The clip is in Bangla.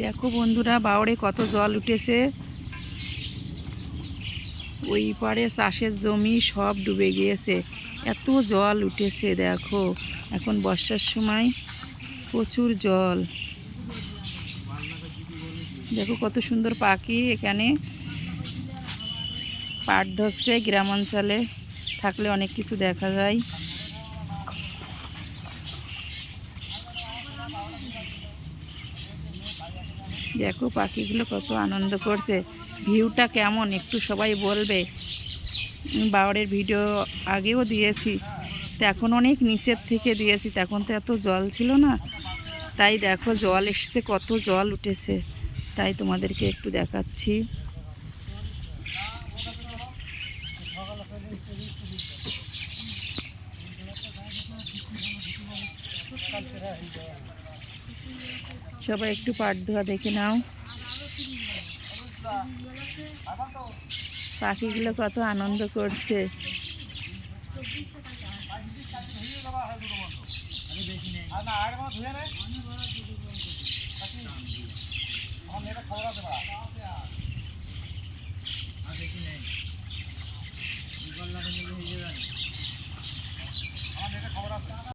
দেখো বন্ধুরা, বাওড়ে কত জল উঠেছে। ওই পারে চাষের জমি সব ডুবে গিয়েছে, এত জল উঠেছে। দেখো এখন বর্ষার সময় প্রচুর জল। দেখো কত সুন্দর পাখি এখানে পাট ধরছে। গ্রাম অঞ্চলে থাকলে অনেক কিছু দেখা যায়। দেখো পাখিগুলো কত আনন্দ করছে। ভিউটা কেমন একটু সবাই বলবে। বাওড়ের ভিডিও আগেও দিয়েছি, তো এখন অনেক নিচের থেকে দিয়েছি, তখন তো এত জল ছিল না। তাই দেখো জল এসছে, কত জল উঠেছে, তাই তোমাদেরকে একটু দেখাচ্ছি। সবাই একটু পাট ধোয়া দেখে নাও। পাখিগুলো কত আনন্দ করছে।